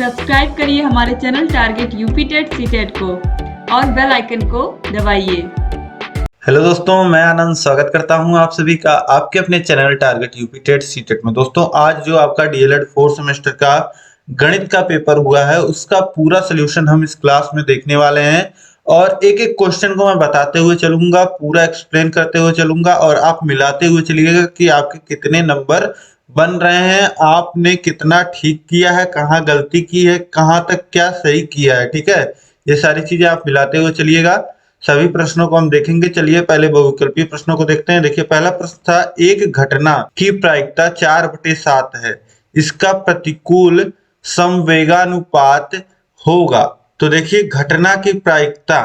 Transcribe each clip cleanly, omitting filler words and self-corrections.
Subscribe करिए हमारे channel target UP TET CTET को और बेल आइकन को दबाइए। हेलो दोस्तों, मैं आनंद स्वागत करता हूं आप सभी का आपके अपने channel target UP TET CTET में। दोस्तों, आज जो आपका डीएलएड 4th सेमेस्टर का गणित का पेपर हुआ है उसका पूरा सोल्यूशन हम इस क्लास में देखने वाले हैं और एक एक क्वेश्चन को मैं बताते हुए चलूंगा, पूरा एक्सप्लेन करते हुए चलूंगा और आप मिलाते हुए चलिएगा कि आपके कितने नंबर बन रहे हैं, आपने कितना ठीक किया है, कहाँ गलती की है, कहाँ तक क्या सही किया है। ठीक है, ये सारी चीजें आप मिलाते हुए चलिएगा। सभी प्रश्नों को हम देखेंगे। चलिए पहले बहुविकल्पीय प्रश्नों को देखते हैं। देखिए, पहला प्रश्न था, एक घटना की प्रायिकता 4/7 है, इसका प्रतिकूल संवेगानुपात होगा। तो देखिए, घटना की प्रायिकता,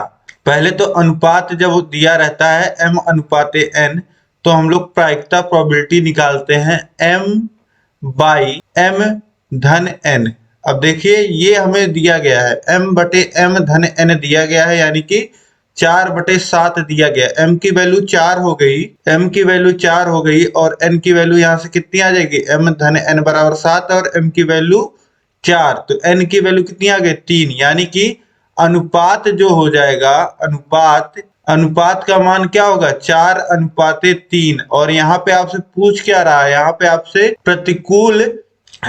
पहले तो अनुपात जब दिया रहता है m/n, तो हम लोग प्रायिकता प्रोबेबिलिटी निकालते हैं m/m(n). अब देखिए, ये हमें दिया गया है m/m(n) दिया गया है, यानी कि 4/7 दिया गया। m की वैल्यू 4 हो गई, m की वैल्यू 4 हो गई और n की वैल्यू यहाँ से कितनी आ जाएगी, m(n) बराबर 7 और m की वैल्यू 4, तो n की वैल्यू कितनी आ गई, 3। यानी कि अनुपात जो हो जाएगा, अनुपात का मान क्या होगा, 4/3। और यहाँ पे आपसे पूछ क्या रहा है, यहाँ पे आपसे प्रतिकूल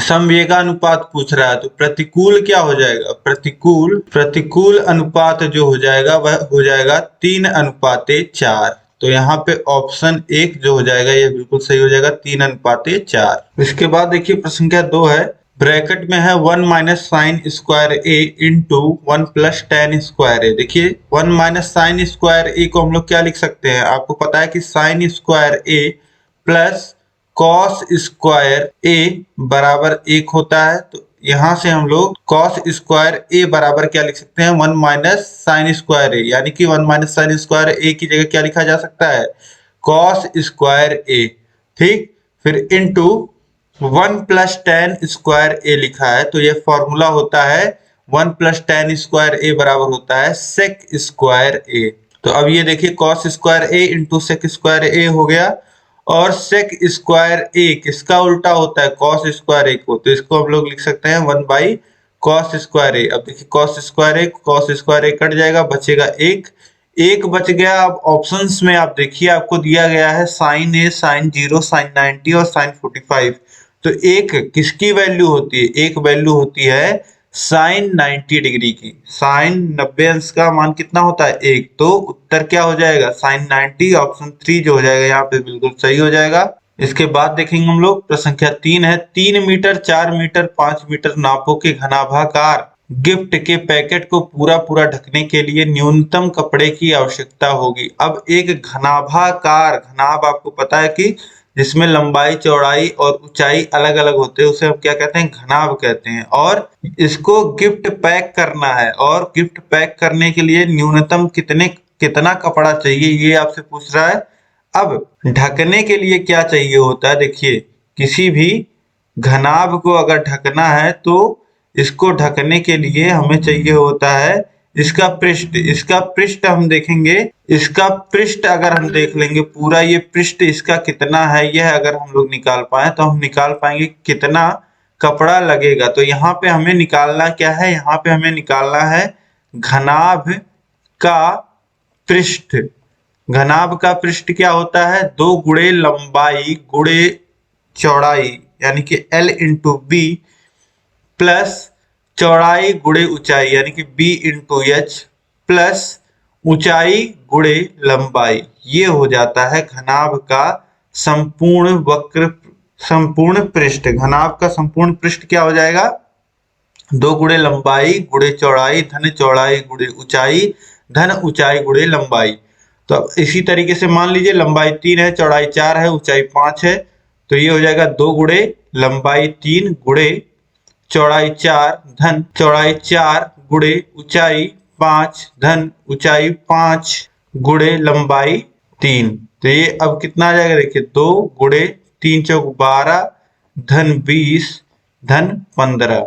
संवेगानुपात पूछ रहा है। तो प्रतिकूल क्या हो जाएगा, प्रतिकूल अनुपात जो हो जाएगा वह हो जाएगा 3/4। तो यहाँ पे ऑप्शन 1 जो हो जाएगा ये बिल्कुल सही हो जाएगा, 3/4। इसके बाद देखिए प्रश्न संख्या 2 है, ब्रैकेट में है 1 - sin² a into 1 + tan² a। देखिए 1 - sin² a को हम लोग क्या लिख सकते हैं, आपको पता है कि sin² a plus cos² a बराबर 1 होता है। तो यहां से हम लोग cos² a बराबर क्या लिख सकते हैं, 1 - sin² a, यानी कि 1 - sin² a की जगह क्या लिखा जा सकता है, cos² a। ठीक, फिर इंटू 1 + tan² a लिखा है, तो ये फॉर्मूला होता है 1 + tan² a बराबर होता है sec² a। तो अब ये देखिए cos² a into sec² a हो गया, और sec² a किसका उल्टा होता है, cos² a को, तो इसको हम लोग लिख सकते हैं 1/cos² a। अब देखिए cos² a कट जाएगा, बचेगा 1 बच गया। अब ऑप्शंस में आप देखिए, आपको दिया गया है sin a, sin 0, sin 90 और sin 45। तो एक किसकी वैल्यू होती है, एक वैल्यू होती है sin 90 डिग्री की। sin 90 अंश का मान कितना होता है, 1। तो उत्तर क्या हो जाएगा, sin 90, ऑप्शन 3 जो हो जाएगा यहाँ पे बिल्कुल सही हो जाएगा। इसके बाद देखेंगे हम लोग प्रश्न संख्या 3 है, 3 मीटर, 4 मीटर, 5 मीटर नापों के घनाभाकार गिफ्ट के पैकेट को पूरा ढकने के लिए न्यूनतम कपड़े की आवश्यकता होगी। अब एक घनाभाकार, घनाभ आपको पता है कि जिसमें लंबाई, चौड़ाई और ऊंचाई अलग अलग होते हैं, उसे हम क्या कहते हैं, घनाभ कहते हैं। और इसको गिफ्ट पैक करना है, और गिफ्ट पैक करने के लिए न्यूनतम कितना कपड़ा चाहिए, ये आपसे पूछ रहा है। अब ढकने के लिए क्या चाहिए होता है, देखिए किसी भी घनाभ को अगर ढकना है तो इसको ढकने के लिए हमें चाहिए होता है इसका पृष्ठ हम देखेंगे, इसका पृष्ठ अगर हम देख लेंगे पूरा, ये पृष्ठ इसका कितना है, यह अगर हम लोग निकाल पाए तो हम निकाल पाएंगे कितना कपड़ा लगेगा। तो यहाँ पे हमें निकालना क्या है, यहाँ पे हमें निकालना है घनाभ का पृष्ठ। घनाभ का पृष्ठ क्या होता है, 2 गुणे लंबाई गुणे चौड़ाई, यानी कि L × B प्लस चौड़ाई गुणे ऊंचाई, यानी कि B × H प्लस ऊंचाई गुणे लंबाई। ये हो जाता है घनाभ का संपूर्ण पृष्ठ। घनाभ का संपूर्ण पृष्ठ क्या हो जाएगा, 2 गुणे लंबाई गुणे चौड़ाई धन चौड़ाई गुणे ऊंचाई धन ऊंचाई गुणे लंबाई। तो अब इसी तरीके से मान लीजिए लंबाई 3 है, चौड़ाई 4 है, ऊंचाई 5 है, तो ये हो जाएगा 2 गुणे लंबाई 3 गुणे चौड़ाई 4 धन चौड़ाई 4 गुणे ऊंचाई 5 धन ऊंचाई 5 गुणे लंबाई 3। तो ये अब कितना आ जाएगा, देखिए 2 गुणे 3 × 4 = 12 धन 20 धन 15।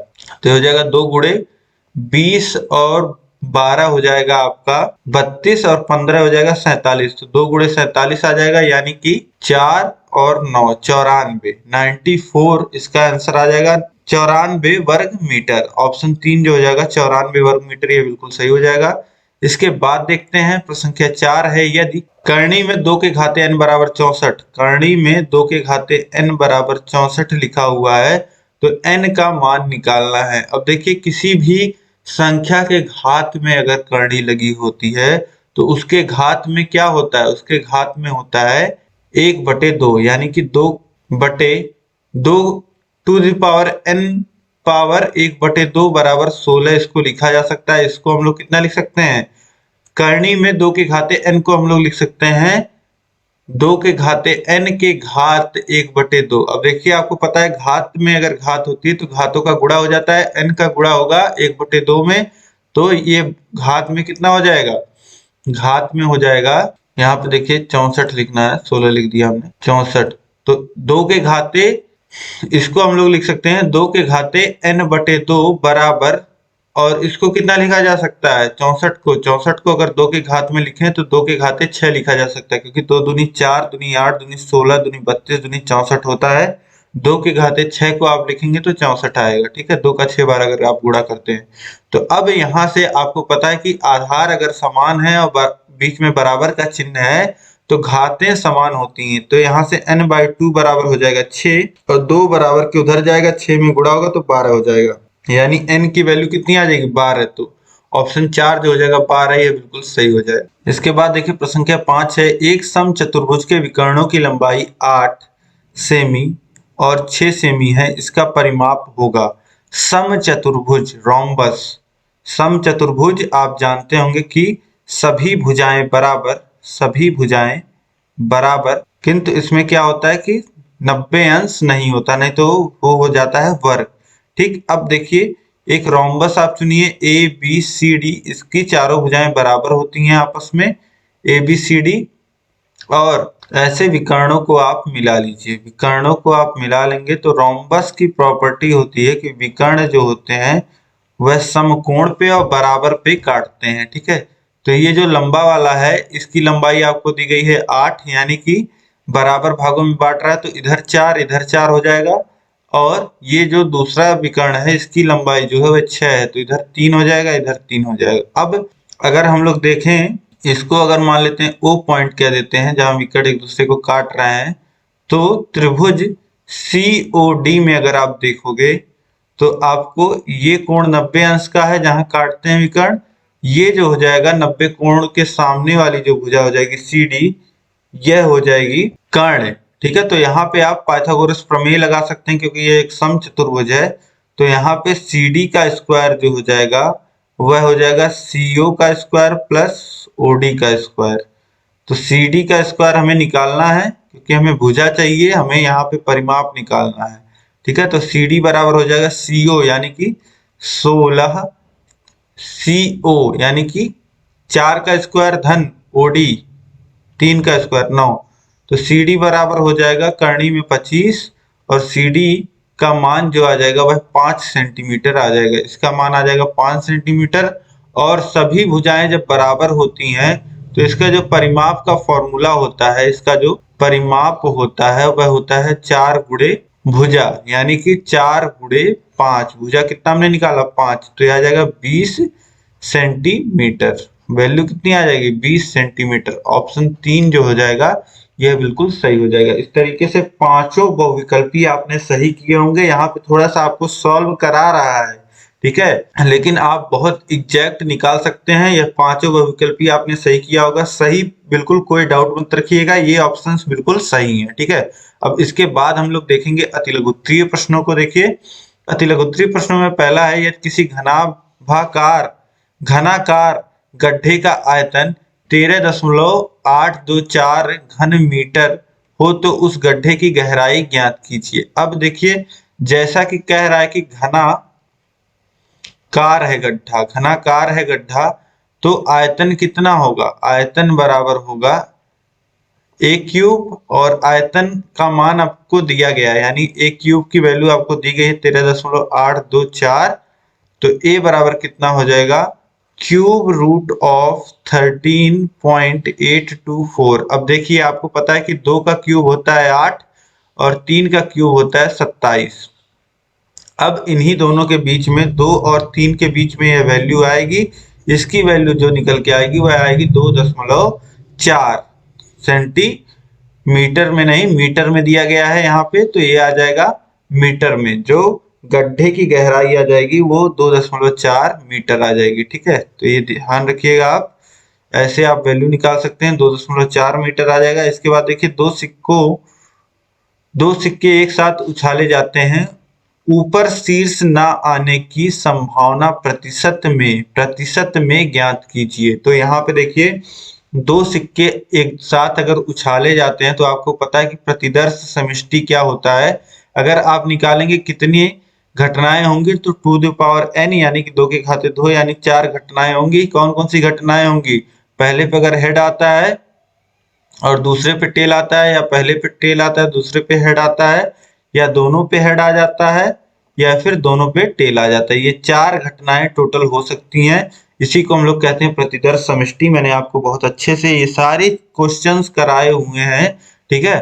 तो हो जाएगा 2 गुणे 20 और 12 हो जाएगा आपका 32 और 15 हो जाएगा 47। तो 2 गुणे 47 आ जाएगा, यानी कि 4 और 9 94, 94 इसका आंसर आ जाएगा। 94 वर्ग मीटर। ऑप्शन 3 जो हो जाएगा 94 वर्ग मीटर, ये बिल्कुल सही हो जाएगा। इसके बाद देखते हैं प्रश्न संख्या 4 है, यदि करणी में 2 के घाते n बराबर 64, करणी में 2 के घाते n बराबर 64 लिखा हुआ है तो n का मान निकालना है। अब देखिए किसी भी संख्या के घात में अगर करणी लगी होती है तो उसके घात में क्या होता है, उसके घात में होता है 1/2, यानी कि 2/2 to the power n power 1/2 बराबर 16 इसको लिखा जा सकता है। इसको हम लोग कितना लिख सकते हैं, करणी में 2 के घाते n को हम लोग लिख सकते हैं 2 के घाते n के घात 1/2। अब देखिए आपको पता है घात में अगर घात होती है तो घातों का गुणा हो जाता है, n का गुणा होगा 1/2 में, तो ये घात में कितना हो जाएगा, घात में हो जाएगा, यहाँ पे देखिए 64 लिखना है, 16 लिख दिया हमने, 64। तो 2 के घाते, इसको हम लोग लिख सकते हैं 2 के घाते n/2 बराबर, और इसको कितना लिखा जा सकता है 64 को अगर 2 के घात में लिखें तो 2 के घाते 6 लिखा जा सकता है, क्योंकि 2 दूनी 4, दूनी 8, दूनी 16, दूनी 32, दूनी 64 होता है। 2 के घाते 6 को आप लिखेंगे तो 64 आएगा, ठीक है। 2 का 6 बार अगर आप गुणा करते हैं तो अब यहाँ से आपको पता है कि आधार अगर समान है और बीच में बराबर का चिन्ह है तो घातें समान होती हैं। तो यहाँ से n/2 बराबर हो जाएगा 6 और 2 बराबर के उधर जाएगा, 6 में गुणा होगा तो 12 हो जाएगा, यानी n की वैल्यू कितनी आ जाएगी 12। तो ऑप्शन 4 जो हो जाएगा 12, ये बिल्कुल सही हो जाएगा। इसके बाद देखिए प्रश्न संख्या 5 है, एक समचतुर्भुज के विकर्णों की लंबाई 8 सेमी और 6 सेमी है, इसका परिमाप होगा। समचतुर्भुज रोम्बस, समचतुर्भुज आप जानते होंगे कि सभी भुजाएं बराबर, सभी भुजाएं बराबर, किंतु इसमें क्या होता है कि 90 अंश नहीं होता, नहीं तो वो हो जाता है वर्ग। ठीक, अब देखिए एक रोम्बस आप चुनिए ए बी सी डी, इसकी चारों भुजाएं बराबर होती हैं आपस में ए बी सी डी, और ऐसे विकर्णों को आप मिला लीजिए। विकर्णों को आप मिला लेंगे तो रोम्बस की प्रॉपर्टी होती है कि विकर्ण जो होते हैं वह समकोण पे और बराबर पे काटते हैं, ठीक है। तो ये जो लंबा वाला है इसकी लंबाई आपको दी गई है 8, यानी कि बराबर भागों में बांट रहा है तो इधर 4 इधर 4 हो जाएगा, और ये जो दूसरा विकर्ण है इसकी लंबाई जो है वह 6 है तो इधर 3 हो जाएगा इधर 3 हो जाएगा। अब अगर हम लोग देखें इसको, अगर मान लेते हैं O पॉइंट कह देते हैं जहां विकर्ण एक दूसरे को काट रहे हैं, तो त्रिभुज COD में अगर आप देखोगे तो आपको ये कोण 90 अंश का है जहां काटते हैं विकर्ण, ये जो हो जाएगा 90 कोण के सामने वाली जो भुजा हो जाएगी CD, यह हो जाएगी कर्ण, ठीक है। तो यहाँ पे आप पाइथागोरस प्रमेय लगा सकते हैं क्योंकि ये एक समचतुर्भुज है। तो यहाँ पे CD का स्क्वायर जो हो जाएगा वह हो जाएगा CO का स्क्वायर प्लस OD का स्क्वायर। तो CD का स्क्वायर हमें निकालना है क्योंकि हमें भुजा चाहिए, हमें यहाँ पे परिमाप निकालना है, ठीक है। तो CD बराबर हो जाएगा CO यानी कि 16, CO यानी कि 4 का स्क्वायर धन OD 3 का स्क्वायर 9, तो CD बराबर हो जाएगा करणी में 25 और CD का मान जो आ जाएगा वह 5 सेंटीमीटर आ जाएगा। इसका मान आ जाएगा 5 सेंटीमीटर, और सभी भुजाएं जब बराबर होती हैं तो इसका जो परिमाप का फॉर्मूला होता है, इसका जो परिमाप होता है वह होता है 4 गुणे भुजा, यानी कि 4 गुणे 5। भुजा कितना हमने निकाला 5, तो यह आ जाएगा 20 सेंटीमीटर। वैल्यू कितनी आ जाएगी 20 सेंटीमीटर। ऑप्शन 3 जो हो जाएगा यह बिल्कुल सही हो जाएगा। इस तरीके से पांचों बहुविकल्पी आपने सही किए होंगे। यहाँ पे थोड़ा सा आपको सॉल्व करा रहा है, ठीक है, लेकिन आप बहुत एग्जैक्ट निकाल सकते हैं। यह पांचों बहुविकल्पी आपने सही किया होगा, सही बिल्कुल कोई डाउट मत रखिएगा, ये ऑप्शंस बिल्कुल सही हैं, ठीक है। अब इसके बाद हम लोग देखेंगे अतिलघुत्तरीय प्रश्नों को। देखिए अतिलघुत्तरीय प्रश्नों में पहला है, यदि किसी घनाकार गड्ढे का आयतन 13.824 घन मीटर हो तो उस गड्ढे की गहराई ज्ञात कीजिए। अब देखिए जैसा कि कह रहा है कि घनाकार है गड्ढा, तो आयतन कितना होगा, आयतन बराबर होगा a क्यूब, और आयतन का मान आपको दिया गया है, यानी a क्यूब की वैल्यू आपको दी गई है 13.824, तो a बराबर कितना हो जाएगा क्यूब रूट ऑफ 13.824। अब देखिए आपको पता है कि 2 का क्यूब होता है 8 और 3 का क्यूब होता है 27। अब इन्हीं दोनों के बीच में 2 और 3 के बीच में यह वैल्यू आएगी। इसकी वैल्यू जो निकल के आएगी वह आएगी 2.4 सेंटीमीटर में, नहीं मीटर में दिया गया है यहाँ पे, तो ये आ जाएगा मीटर में। जो गड्ढे की गहराई आ जाएगी वो 2.4 मीटर आ जाएगी। ठीक है, तो ये ध्यान रखिएगा आप, ऐसे आप वैल्यू निकाल सकते हैं, 2.4 मीटर आ जाएगा। इसके बाद देखिए दो सिक्के एक साथ उछाले जाते हैं, ऊपर शीर्ष ना आने की संभावना प्रतिशत में ज्ञात कीजिए। तो यहाँ पे देखिए दो सिक्के एक साथ अगर उछाले जाते हैं तो आपको पता है कि प्रतिदर्श समष्टि क्या होता है। अगर आप निकालेंगे कितनी घटनाएं होंगी, तो 2n यानी कि 2 के घाते 2 यानी 4 घटनाएं होंगी। कौन कौन सी घटनाएं होंगी? पहले पे अगर हेड आता है और दूसरे पे टेल आता है, या पहले पे टेल आता है दूसरे पे हेड आता है, या दोनों पे हेड आ जाता है, या फिर दोनों पे टेल आ जाता है। ये 4 घटनाएं टोटल हो सकती हैं। इसी को हम लोग कहते हैं प्रतिदर्श समष्टि। मैंने आपको बहुत अच्छे से ये सारे क्वेश्चंस कराए हुए हैं। ठीक है,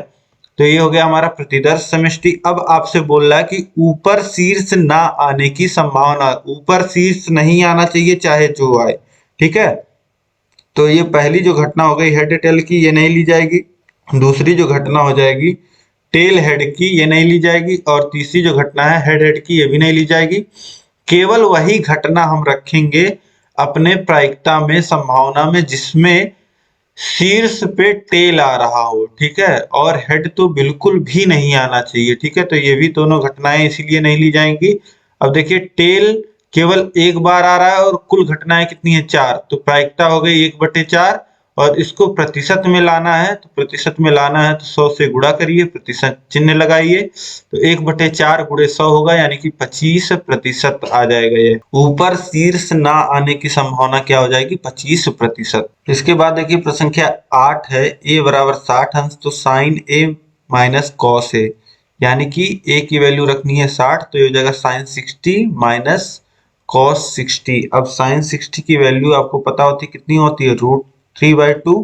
तो ये हो गया हमारा प्रतिदर्श समष्टि। अब आपसे बोल रहा है कि ऊपर शीर्ष ना आने की संभावना, ऊपर शीर्ष नहीं आना चाहिए चाहे जो आए। ठीक है, तो ये पहली जो घटना हो गई हेड टेल की, ये नहीं ली जाएगी। दूसरी जो घटना हो जाएगी टेल हेड की, ये नहीं ली जाएगी। और तीसरी जो घटना है हेड हेड की, ये भी नहीं ली जाएगी। केवल वही घटना हम रखेंगे अपने प्रायिकता में, संभावना में, जिसमें शीर्ष पे टेल आ रहा हो। ठीक है, और हेड तो बिल्कुल भी नहीं आना चाहिए। ठीक है, तो ये भी दोनों घटनाएं इसीलिए नहीं ली जाएंगी। अब देखिए टेल केवल एक बार आ रहा है और कुल घटनाएं कितनी है? 4, तो प्रायिकता हो गई 1/4। और इसको प्रतिशत में लाना है, तो प्रतिशत में लाना है तो 100 से गुणा करिए, प्रतिशत चिन्ह लगाइए, तो 1/4 गुणे 100 होगा, यानी कि 25% आ जाएगा। ये ऊपर शीर्ष ना आने की संभावना क्या हो जाएगी? 25%। इसके बाद देखिए प्रश्न संख्या 8 है, a बराबर 60 अंश, तो sine a minus cos a, यानी कि a की वैल्यू रखनी है 60, तो ये हो जाएगा साइन 60 माइनस कॉस 60। अब साइन 60 की वैल्यू आपको पता होती है कितनी होती है? √3/2,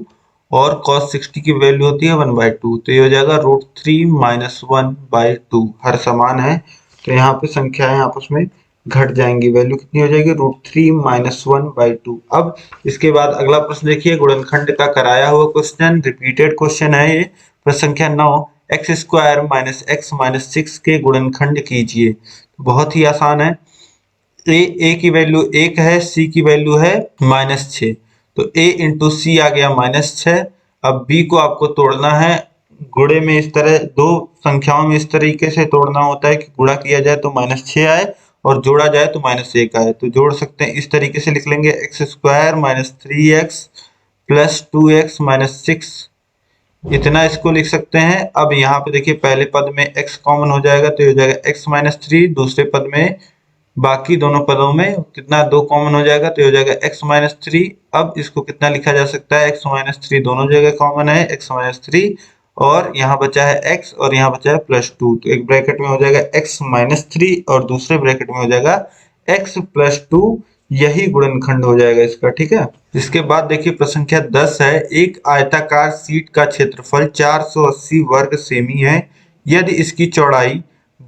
और cos 60 की वैल्यू होती है 1/2, तो ये हो जाएगा √3 माइनस 1/2। हर समान है तो यहाँ पे संख्याएं आपस में घट जाएंगी, वैल्यू कितनी हो जाएगी? √3 माइनस 1/2। अब इसके बाद अगला प्रश्न देखिए, गुणनखंड का कराया हुआ क्वेश्चन, रिपीटेड क्वेश्चन है ये। प्रश्न संख्या 9, x² माइनस x माइनस 6 के गुणनखंड कीजिए। बहुत ही आसान है। ए की वैल्यू 1 है, सी की वैल्यू है -6, तो a इंटू सी आ गया -6। अब b को आपको तोड़ना है, गुणे में इस तरह दो संख्याओं में इस तरीके से तोड़ना होता है कि गुणा किया जाए तो -6 आए और जोड़ा जाए तो -1 आए। तो जोड़ सकते हैं, इस तरीके से लिख लेंगे, x² minus 3x plus 2x minus 6, इतना इसको लिख सकते हैं। अब यहाँ पे देखिए पहले पद में x कॉमन हो जाएगा, तो ये हो जाएगा x माइनस 3, दूसरे पद में बाकी दोनों पदों में कितना 2 कॉमन हो जाएगा, तो हो जाएगा x माइनस 3। अब इसको कितना लिखा जा सकता है? x माइनस 3 दोनों जगह कॉमन है, x माइनस 3, और यहाँ बचा है x और यहाँ बचा है +2, तो एक ब्रैकेट में हो जाएगा x माइनस 3 और दूसरे ब्रैकेट में हो जाएगा x +2। यही गुणनखंड हो जाएगा इसका। ठीक है, इसके बाद देखिए प्रश्न संख्या 10 है, एक आयताकार शीट का क्षेत्रफल 480 वर्ग सेमी है, यदि इसकी चौड़ाई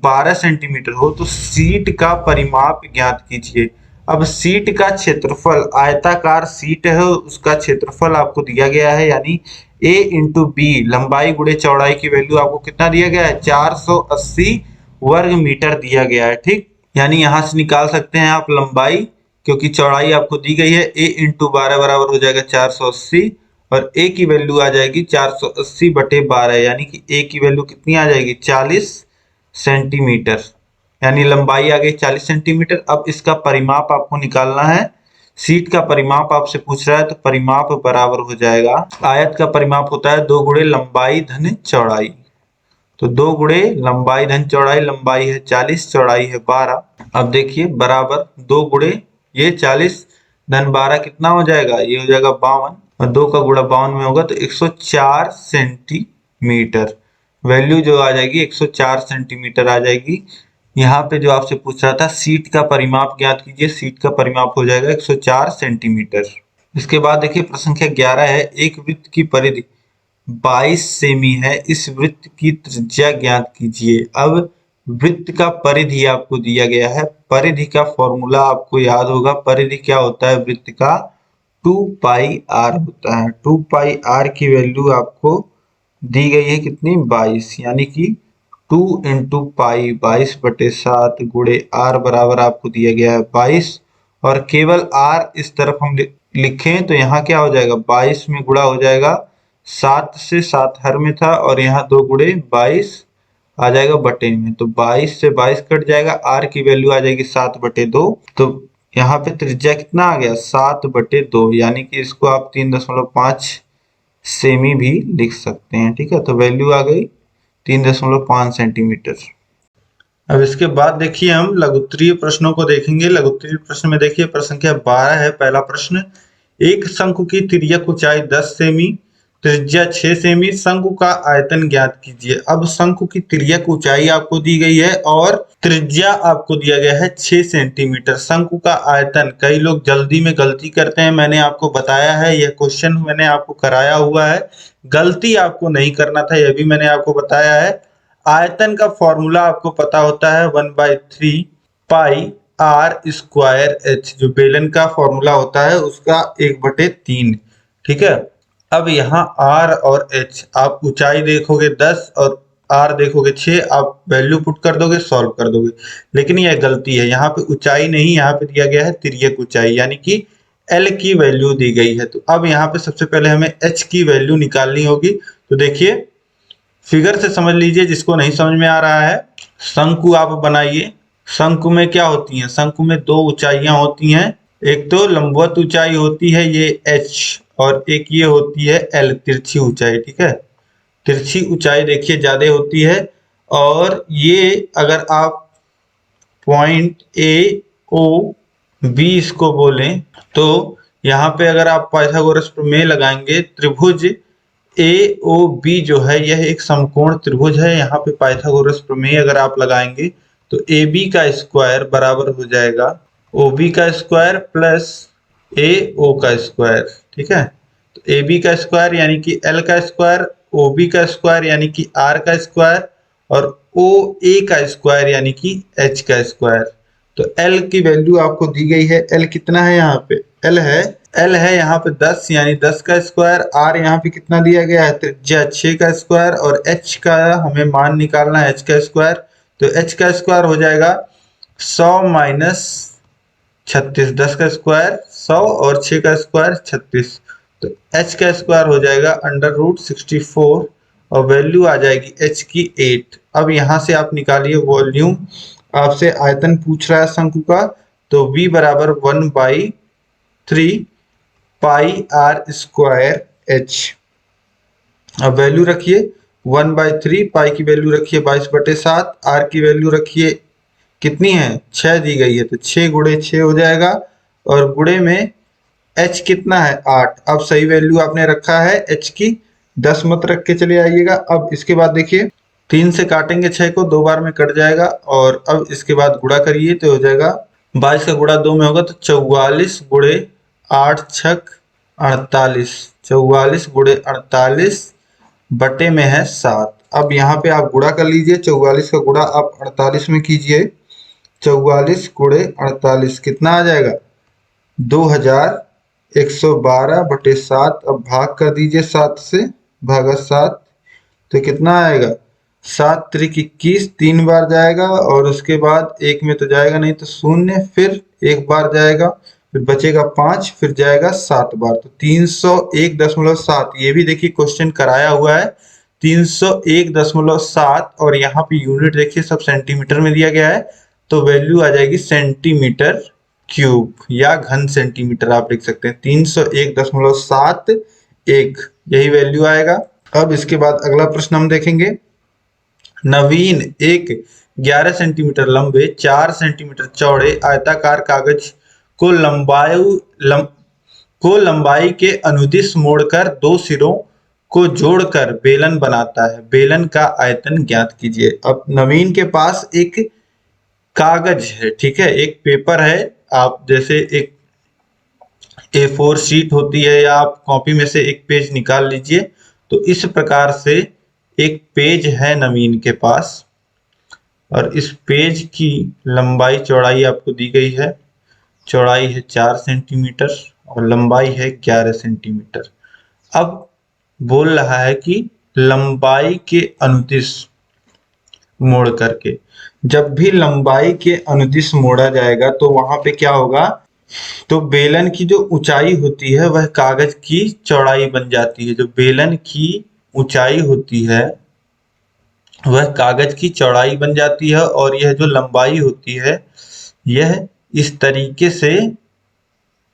12 सेंटीमीटर हो तो शीट का परिमाप ज्ञात कीजिए। अब शीट का क्षेत्रफल, आयताकार शीट है उसका क्षेत्रफल आपको दिया गया है, यानी a इंटू बी, लंबाई गुणे चौड़ाई की वैल्यू आपको कितना दिया गया है? 480 वर्ग मीटर दिया गया है। ठीक, यानी यहां से निकाल सकते हैं आप लंबाई, क्योंकि चौड़ाई आपको दी गई है। a इंटू 12 बराबर हो जाएगा 480, और a की वैल्यू आ जाएगी 480/12, यानी कि a की वैल्यू कितनी आ जाएगी? 40 सेंटीमीटर, यानी लंबाई आ गई 40 सेंटीमीटर। अब इसका परिमाप आपको निकालना है, शीट का परिमाप आपसे पूछ रहा है, तो परिमाप बराबर हो जाएगा, आयत का परिमाप होता है 2 गुणे लंबाई धन चौड़ाई, तो 2 गुणे लंबाई धन चौड़ाई, लंबाई है 40, चौड़ाई है 12। अब देखिए बराबर 2 गुणे ये 40 धन 12 कितना हो जाएगा? ये हो जाएगा 52, और 2 का गुणा 52 में होगा तो 104 सेंटीमीटर, वैल्यू जो आ जाएगी 104 सेंटीमीटर आ जाएगी। यहाँ पे जो आपसे पूछ रहा था शीट का परिमाप ज्ञात कीजिए, शीट का परिमाप हो जाएगा 104 सेंटीमीटर। इसके बाद देखिए प्रश्न संख्या 11 है, एक वृत्त की परिधि 22 सेमी है, इस वृत्त की त्रिज्या ज्ञात कीजिए। अब वृत्त का परिधि आपको दिया गया है। परिधि का फॉर्मूला आपको याद होगा, परिधि क्या होता है वृत्त का, 2πr होता है। 2πr की वैल्यू आपको दी गई है कितनी, 22, यानी कि 2 इंटू पाई 22/7 गुणे r बराबर आपको दिया गया है 22, और केवल r इस तरफ हम लिखें तो यहाँ क्या हो जाएगा, 22 में गुणा हो जाएगा, 7 से 7 हर में था और यहाँ 2 गुणे 22 आ जाएगा बटे में, तो 22 से 22 कट जाएगा, r की वैल्यू आ जाएगी 7/2। तो यहाँ पे त्रिज्या कितना आ गया, 7/2, यानी कि इसको आप 3.5 सेमी भी लिख सकते हैं। ठीक है, तो वैल्यू आ गई 3.5 सेंटीमीटर। अब इसके बाद देखिए हम लघुत्तरीय प्रश्नों को देखेंगे। लघुत्तरीय प्रश्न में देखिए प्रश्न संख्या 12 है। पहला प्रश्न, एक शंकु की तिर्यक ऊंचाई 10 सेमी, त्रिज्या 6 सेमी, शंकु का आयतन ज्ञात कीजिए। अब शंकु की तिर्यक ऊंचाई आपको दी गई है और त्रिज्या आपको दिया गया है 6 सेंटीमीटर। शंकु का आयतन, कई लोग जल्दी में गलती करते हैं, मैंने आपको बताया है, यह क्वेश्चन मैंने आपको कराया हुआ है, गलती आपको नहीं करना था, यह भी मैंने आपको बताया है। आयतन का फॉर्मूला आपको पता होता है 1/3 पाई आर स्क्वायर एच, जो बेलन का फॉर्मूला होता है उसका 1/3। ठीक है, अब यहाँ r और h, आप ऊंचाई देखोगे 10 और r देखोगे 6, आप वैल्यू पुट कर दोगे, सॉल्व कर दोगे, लेकिन यह गलती है, यहाँ पे ऊंचाई नहीं, यहाँ पे दिया गया है तिर्यक ऊंचाई, यानी कि l की वैल्यू दी गई है। तो अब यहाँ पे सबसे पहले हमें h की वैल्यू निकालनी होगी। तो देखिए फिगर से समझ लीजिए, जिसको नहीं समझ में आ रहा है, शंकु आप बनाइए। शंकु में क्या होती है, शंकु में दो ऊंचाइयां होती हैं, एक तो लंबवत ऊंचाई होती है ये h, और एक ये होती है l, तिरछी ऊंचाई। ठीक है, तिरछी ऊंचाई देखिए ज्यादा होती है, और ये अगर आप पॉइंट ए ओ बी इसको बोलें, तो यहाँ पे अगर आप पाइथागोरस प्रमेय लगाएंगे, त्रिभुज ए ओ बी जो है यह एक समकोण त्रिभुज है। यहाँ पे पाइथागोरस प्रमेय अगर आप लगाएंगे तो ए बी का स्क्वायर बराबर हो जाएगा ओ बी का स्क्वायर प्लस ए ओ का स्क्वायर। ठीक है, तो ए बी का स्क्वायर यानी कि एल का स्क्वायर, ओ बी का स्क्वायर यानी कि आर का स्क्वायर, और ओ ए का स्क्वायर यानी कि एच का स्क्वायर। तो एल की वैल्यू आपको दी गई है, एल कितना है यहाँ पे, एल है यहाँ पे 10, यानी 10 का स्क्वायर, आर यहाँ पे कितना दिया गया है, त्रिज्या 6 का स्क्वायर, और एच का हमें मान निकालना है, एच का स्क्वायर। तो एच का स्क्वायर हो जाएगा 100 माइनस 36, 10 का स्क्वायर 100 और 6 का स्क्वायर 36, तो एच का स्क्वायर हो जाएगा √64, और वैल्यू आ जाएगी एच की 8। अब यहाँ से आप निकालिए वॉल्यूम, आपसे आयतन पूछ रहा है शंकु का, तो v बराबर 1/3 पाई आर स्क्वायर एच। अब वैल्यू रखिए 1/3, पाई की वैल्यू रखिए 22/7, आर की वैल्यू रखिए कितनी है, 6 दी गई है, तो 6 गुणे 6 हो जाएगा, और गुणे में h कितना है 8। अब सही वैल्यू आपने रखा है h की, 10 मत रख के चले आइएगा। अब इसके बाद देखिए 3 से काटेंगे 6 को, 2 बार में कट जाएगा, और अब इसके बाद गुणा करिए तो हो जाएगा 22 का गुणा 2 में होगा तो 44 गुणे 8 छक 48, 44 गुणे 48 बटे में है 7। अब यहाँ पे आप गुणा कर लीजिए, 44 का गुणा आप 48 में कीजिए, 44 गुणे 48 कितना आ जाएगा 2112/7। अब भाग कर दीजिए 7 से, भागा 7, तो कितना आएगा 7 त्रिक 21, 3 बार जाएगा, और उसके बाद एक में तो जाएगा नहीं तो 0, फिर एक बार जाएगा, फिर बचेगा 5, फिर जाएगा 7 बार, तो 301.7। ये भी देखिए क्वेश्चन कराया हुआ है 301.7, और यहाँ पे यूनिट देखिए सब सेंटीमीटर में दिया गया है, तो वैल्यू आ जाएगी सेंटीमीटर क्यूब या घन सेंटीमीटर आप लिख सकते हैं, 301.71 यही वैल्यू आएगा। अब इसके बाद अगला प्रश्न हम देखेंगे। नवीन एक 11 सेंटीमीटर लंबे 4 सेंटीमीटर चौड़े आयताकार कागज को लंबाई के अनुदिश मोड़कर दो सिरों को जोड़कर बेलन बनाता है। बेलन का आयतन ज्ञात कीजिए। अब नवीन के पास एक कागज है, ठीक है, एक पेपर है, आप जैसे एक A4 शीट होती है, या आप कॉपी में से एक पेज निकाल लीजिए, तो इस प्रकार से एक पेज है नवीन के पास, और इस पेज की लंबाई चौड़ाई आपको दी गई है। चौड़ाई है 4 सेंटीमीटर और लंबाई है 11 सेंटीमीटर। अब बोल रहा है कि लंबाई के अनुदिश मोड़ करके, जब भी लंबाई के अनुदिश मोड़ा जाएगा तो वहां पे क्या होगा, तो बेलन की जो ऊंचाई होती है वह कागज की चौड़ाई बन जाती है। जो बेलन की ऊंचाई होती है वह कागज की चौड़ाई बन जाती है और यह जो लंबाई होती है यह इस तरीके से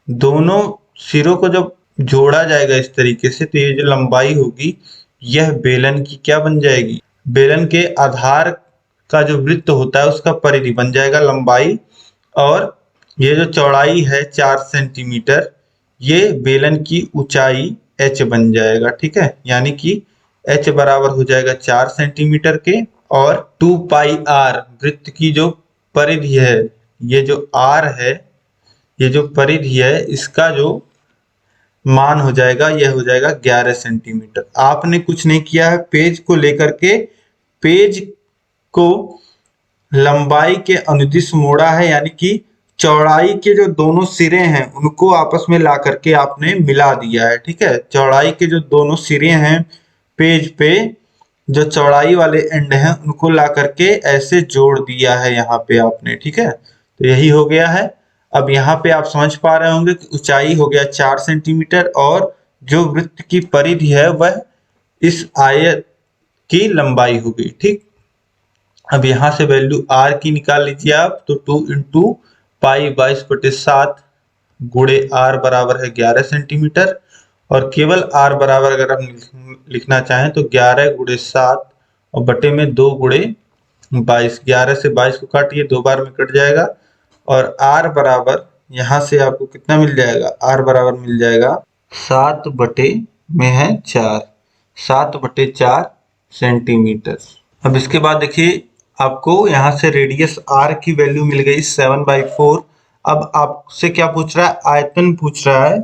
दोनों सिरों को जब जोड़ा जाएगा इस तरीके से, तो ये जो लंबाई होगी यह बेलन की क्या बन जाएगी, बेलन के आधार का जो वृत्त होता है उसका परिधि बन जाएगा लंबाई। और ये जो चौड़ाई है 4 सेंटीमीटर, ये बेलन की ऊंचाई h बन जाएगा। ठीक है, यानी कि h बराबर हो जाएगा 4 सेंटीमीटर के, और 2 पाई r वृत्त की जो परिधि है, ये जो r है, ये जो परिधि है, इसका जो मान हो जाएगा यह हो जाएगा 11 सेंटीमीटर। आपने कुछ नहीं किया है, पेज को लेकर के पेज को लंबाई के अनुदिश मोड़ा है, यानी कि चौड़ाई के जो दोनों सिरे हैं उनको आपस में ला करके आपने मिला दिया है। ठीक है, चौड़ाई के जो दोनों सिरे हैं पेज पे, जो चौड़ाई वाले एंड हैं उनको ला करके ऐसे जोड़ दिया है यहाँ पे आपने। ठीक है, तो यही हो गया है। अब यहाँ पे आप समझ पा रहे होंगे कि ऊंचाई हो गया 4 सेंटीमीटर और जो वृत्त की परिधि है वह इस आयत की लंबाई हो गई। ठीक, अब यहाँ से वैल्यू r की निकाल लीजिए आप, तो 2 इंटू पाई 22/7 गुणे r बराबर है 11 सेंटीमीटर, और केवल r बराबर अगर हम लिखना चाहें तो 11 गुणे 7 और बटे में 2 गुणे 22। 11 से 22 को काटिए, 2 बार में कट जाएगा, और r बराबर यहाँ से आपको कितना मिल जाएगा, r बराबर मिल जाएगा 7 बटे में है 4, 7/4 सेंटीमीटर। अब इसके बाद देखिए आपको यहाँ से रेडियस r की वैल्यू मिल गई 7/4। अब आपसे क्या पूछ रहा है, आयतन पूछ रहा है,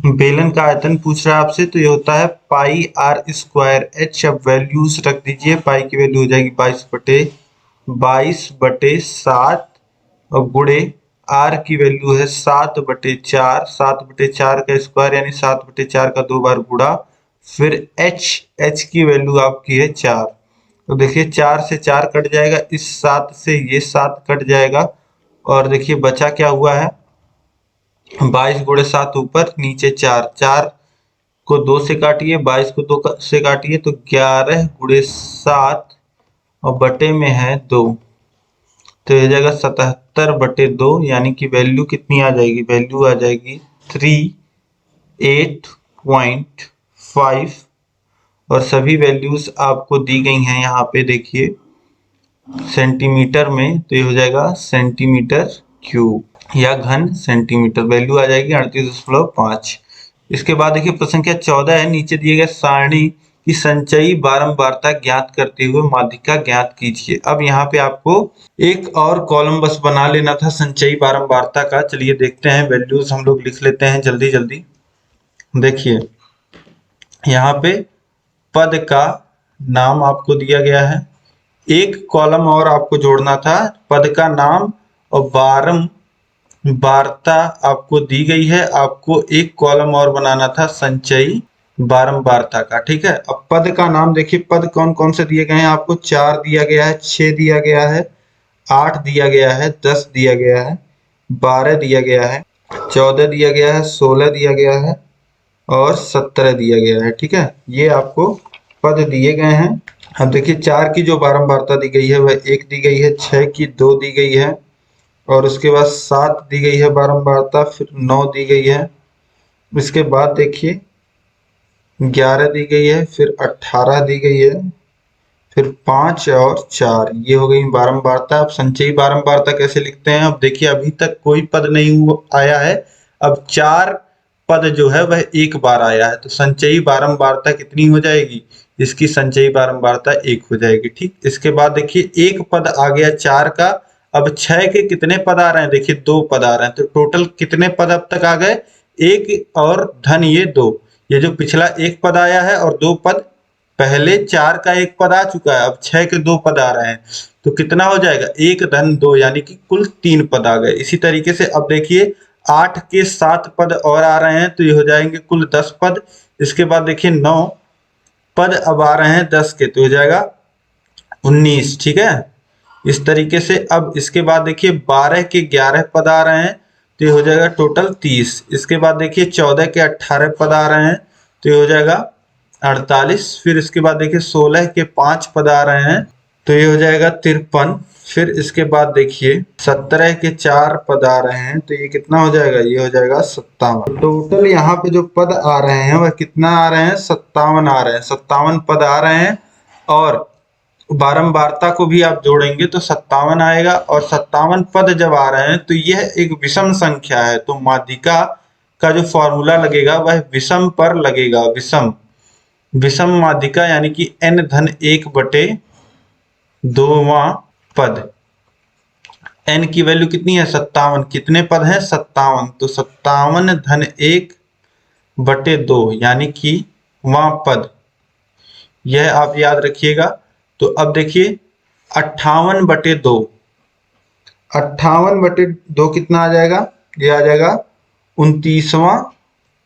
बेलन का आयतन पूछ रहा है आपसे, तो ये होता है पाई r स्क्वायर h। अब वैल्यूज रख दीजिए, पाई की वैल्यू हो जाएगी 22/7 और गुणे r की वैल्यू है 7/4, 7/4 का स्क्वायर यानी 7/4 का 2 बार गुणा, फिर h की वैल्यू आपकी है 4। तो देखिए 4 से 4 कट जाएगा, इस 7 से ये 7 कट जाएगा, और देखिए बचा क्या हुआ है, 22 गुणे 7 ऊपर, नीचे 4, 4 को 2 से काटिए, 22 को 2 से काटिए, तो 11 गुणे 7 और बटे में है 2, तो ये जाएगा 77/2, यानी कि वैल्यू कितनी आ जाएगी, वैल्यू आ जाएगी 38.5, और सभी वैल्यूज आपको दी गई हैं यहाँ पे देखिए सेंटीमीटर में, तो ये हो जाएगा सेंटीमीटर क्यूब या घन सेंटीमीटर, वैल्यू आ जाएगी 38.5। इसके बाद देखिए प्रश्न संख्या 14 है, नीचे दिए गए सारणी की संचयी बारंबारता ज्ञात करते हुए माध्यिका ज्ञात कीजिए। अब यहाँ पे आपको एक और कॉलम बस बना लेना था संचयी बारंबारता का। चलिए देखते हैं, वैल्यूज हम लोग लिख लेते हैं जल्दी जल्दी। देखिए यहाँ पे पद का नाम आपको दिया गया है, एक कॉलम और आपको जोड़ना था, पद का नाम और बारंबारता आपको दी गई है, आपको एक कॉलम और बनाना था संचयी बारंबारता का। ठीक है, अब पद का नाम देखिए, पद कौन कौन से दिए गए हैं आपको, 4 दिया गया है, 6 दिया गया है, 8 दिया गया है, 10 दिया गया है, 12 दिया गया है, 14 दिया गया है, 16 दिया गया है और 17 दिया गया है। ठीक है, ये आपको पद दिए गए हैं। अब देखिए 4 की जो बारंबारता दी गई है वह 1 दी गई है, 6 की 2 दी गई है, और उसके बाद 7 दी गई है बारंबारता, फिर 9 दी गई है, इसके बाद देखिए 11 दी गई है, फिर 18 दी गई है, फिर 5 और 4, ये हो गई बारंबारता। अब संचयी बारंबारता कैसे लिखते हैं, अब देखिए अभी तक कोई पद नहीं आया है, अब 4 पद जो है वह एक बार आया है, तो संचयी बारंबारता कितनी हो जाएगी, इसकी संचयी बारंबारता 1 हो जाएगी। ठीक, इसके बाद देखिए एक पद आ गया 4 का, अब 6 के कितने पद आ रहे हैं, देखिए 2 पद आ रहे हैं, तो टोटल कितने पद अब तक आ गए, 1 और धन ये 2, ये जो पिछला 1 पद आया है और 2 पद पहले 4 का एक पद आ चुका है, अब 6 के 2 पद आ रहे हैं, तो कितना हो जाएगा 1 धन 2 यानी कि कुल 3 पद आ गए। इसी तरीके से अब देखिए 8 के 7 पद और आ रहे हैं, तो ये हो जाएंगे कुल 10 पद। इसके बाद देखिए 9 पद अब आ रहे हैं 10 के, तो हो जाएगा 19। ठीक है, इस तरीके से अब इसके बाद देखिए 12 के 11 पद आ रहे हैं, तो ये हो जाएगा टोटल 30। इसके बाद देखिए 14 के 18 पद आ रहे हैं, तो ये हो जाएगा 48। फिर इसके बाद देखिए 16 के 5 पद आ रहे हैं, तो ये हो जाएगा 53। फिर इसके बाद देखिए 17 के 4 पद आ रहे हैं, तो ये कितना हो जाएगा, ये हो जाएगा 57। टोटल यहाँ पे जो पद आ रहे हैं वह कितना आ रहे हैं, 57 आ रहे हैं, 57 पद आ रहे हैं। और बारंबारता को भी आप जोड़ेंगे तो 57 आएगा, और 57 पद जब आ रहे हैं तो यह एक विषम संख्या है, तो माध्यिका का जो फॉर्मूला लगेगा वह विषम पर लगेगा। विषम माध्यिका यानी कि n धन 1 बटे 2वां पद। n की वैल्यू कितनी है, 57। कितने पद हैं, 57, तो 57 धन 1 बटे 2 यानी कि वां पद, यह आप याद रखिएगा। तो अब देखिए 58 बटे 2, 58 बटे 2 कितना आ जाएगा, ये आ जाएगा 29वां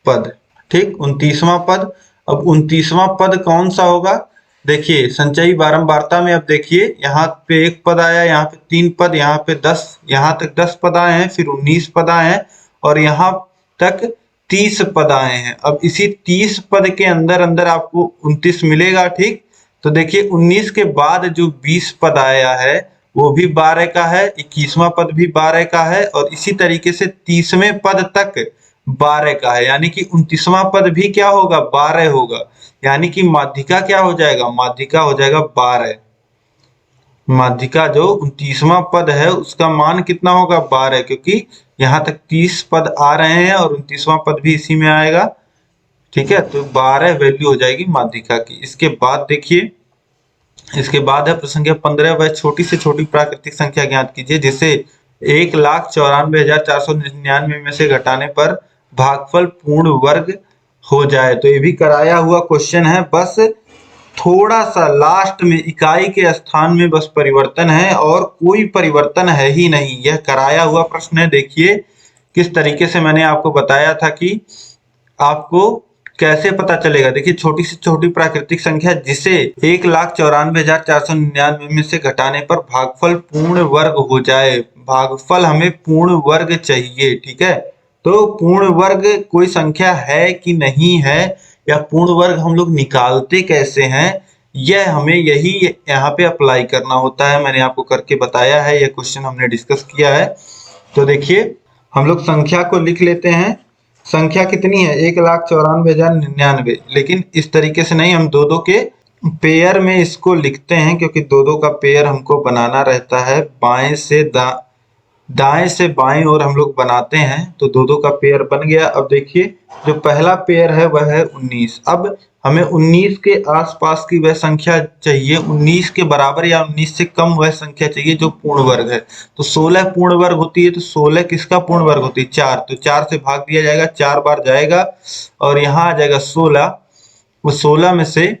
पद। ठीक, 29वां पद। अब 29वां पद कौन सा होगा, देखिए संचयी बारंबारता में अब देखिए यहाँ पे 1 पद आया, यहाँ पे 3 पद, यहाँ पे 10, यहाँ तक 10 पद आए हैं, फिर 19 पद आए हैं, और यहाँ तक 30 पद आए हैं। अब इसी 30 पद के अंदर अंदर आपको 29 मिलेगा। ठीक, तो देखिए 19 के बाद जो 20 पद आया है वो भी 12 का है, 21वां पद भी 12 का है, और इसी तरीके से 30वें पद तक 12 का है, यानी कि 29वां पद भी क्या होगा, 12 होगा। यानी कि माध्यिका क्या हो जाएगा, माध्यिका हो जाएगा 12। माध्यिका जो 29वां पद है उसका मान कितना होगा, 12, क्योंकि यहाँ तक 30 पद आ रहे हैं और 29वां पद भी इसी में आएगा। ठीक है, तो 12 वैल्यू हो जाएगी माध्यिका की। इसके बाद देखिए, इसके बाद है प्रश्न संख्या 15, वह छोटी से छोटी प्राकृतिक संख्या ज्ञात कीजिए जिसे 1,94,499 में से घटाने पर भागफल पूर्ण वर्ग हो जाए। तो ये भी कराया हुआ क्वेश्चन है, बस थोड़ा सा लास्ट में इकाई के स्थान में बस परिवर्तन है, और कोई परिवर्तन है ही नहीं। यह कराया हुआ प्रश्न है। देखिए किस तरीके से मैंने आपको बताया था कि आपको कैसे पता चलेगा। देखिए छोटी से छोटी प्राकृतिक संख्या जिसे 1,94,499 में से घटाने पर भागफल पूर्ण वर्ग हो जाए। भागफल हमें पूर्ण वर्ग चाहिए। ठीक है, तो पूर्ण वर्ग कोई संख्या है कि नहीं है, या पूर्ण वर्ग हम लोग निकालते कैसे हैं, यह हमें यही यहाँ पे अप्लाई करना होता है। मैंने आपको करके बताया है, यह क्वेश्चन हमने डिस्कस किया है। तो देखिए हम लोग संख्या को लिख लेते हैं। संख्या कितनी है, 1,94,099, लेकिन इस तरीके से नहीं, हम दो दो के पेयर में इसको लिखते हैं, क्योंकि दो दो का पेयर हमको बनाना रहता है। दाएं से बाएं और हम लोग बनाते हैं, तो दो दो का पेयर बन गया। अब देखिए जो पहला पेयर है वह है 19। अब हमें 19 के आसपास की वह संख्या चाहिए, 19 के बराबर या 19 से कम वह संख्या चाहिए जो पूर्ण वर्ग है। तो 16 पूर्ण वर्ग होती है, तो 16 किसका पूर्ण वर्ग होती है, 4। तो 4 से भाग दिया जाएगा, 4 बार जाएगा, और यहाँ आ जाएगा 16। वो 16 में से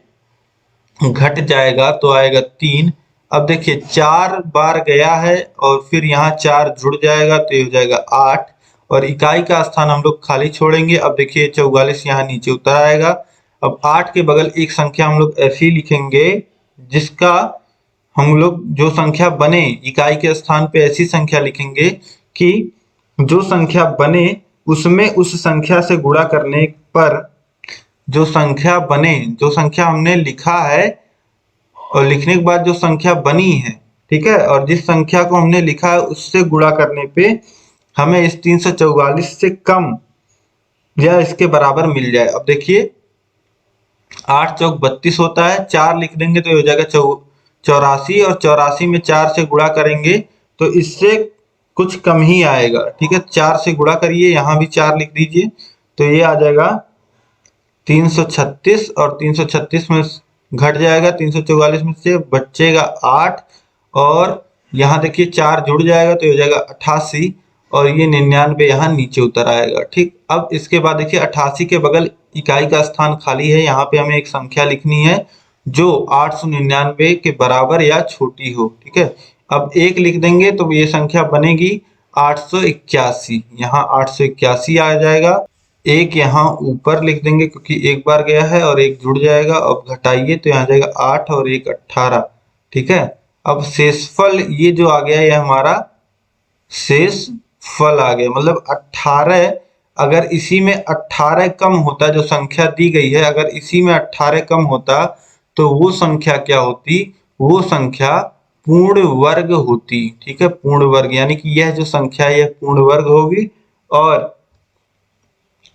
घट जाएगा तो आएगा 3। अब देखिए 4 बार गया है, और फिर यहाँ 4 जुड़ जाएगा, तो ये हो जाएगा 8, और इकाई का स्थान हम लोग खाली छोड़ेंगे। अब देखिए 44 यहाँ नीचे उतर आएगा। अब 8 के बगल एक संख्या हम लोग ऐसी लिखेंगे जिसका हम लोग जो संख्या बने इकाई के स्थान पे ऐसी संख्या लिखेंगे कि जो संख्या बने उसमें उस संख्या से गुणा करने पर जो संख्या बने, जो संख्या हमने लिखा है और लिखने के बाद जो संख्या बनी है, ठीक है, और जिस संख्या को हमने लिखा है उससे गुणा करने पे हमें इस 344 से कम या इसके बराबर मिल जाए। अब देखिए 8 चौक 32 होता है, 4 लिख देंगे तो हो जाएगा 84, और 84 में 4 से गुणा करेंगे तो इससे कुछ कम ही आएगा। ठीक है, 4 से गुणा करिए, यहाँ भी 4 लिख दीजिए, तो ये आ जाएगा 336, और 336 में घट जाएगा 344 में से बचेगा 8, और यहाँ देखिए 4 जुड़ जाएगा तो हो जाएगा 88, और ये 99 यहाँ नीचे उतर आएगा। ठीक, अब इसके बाद देखिए 88 के बगल इकाई का स्थान खाली है, यहाँ पे हमें एक संख्या लिखनी है जो 899 के बराबर या छोटी हो। ठीक है, अब 1 लिख देंगे तो ये संख्या बनेगी 881। यहाँ 881 आ जाएगा। 1 यहाँ ऊपर लिख देंगे क्योंकि एक बार गया है और 1 जुड़ जाएगा। अब घटाइए तो यहाँ जाएगा 8 और 1 18। ठीक है, अब शेषफल ये जो आ गया ये हमारा शेष फल आ गया, मतलब 18। अगर इसी में 18 कम होता, जो संख्या दी गई है अगर इसी में 18 कम होता तो वो संख्या क्या होती, वो संख्या पूर्ण वर्ग होती। ठीक है, पूर्ण वर्ग, यानी कि यह जो संख्या है यह पूर्ण वर्ग होगी। और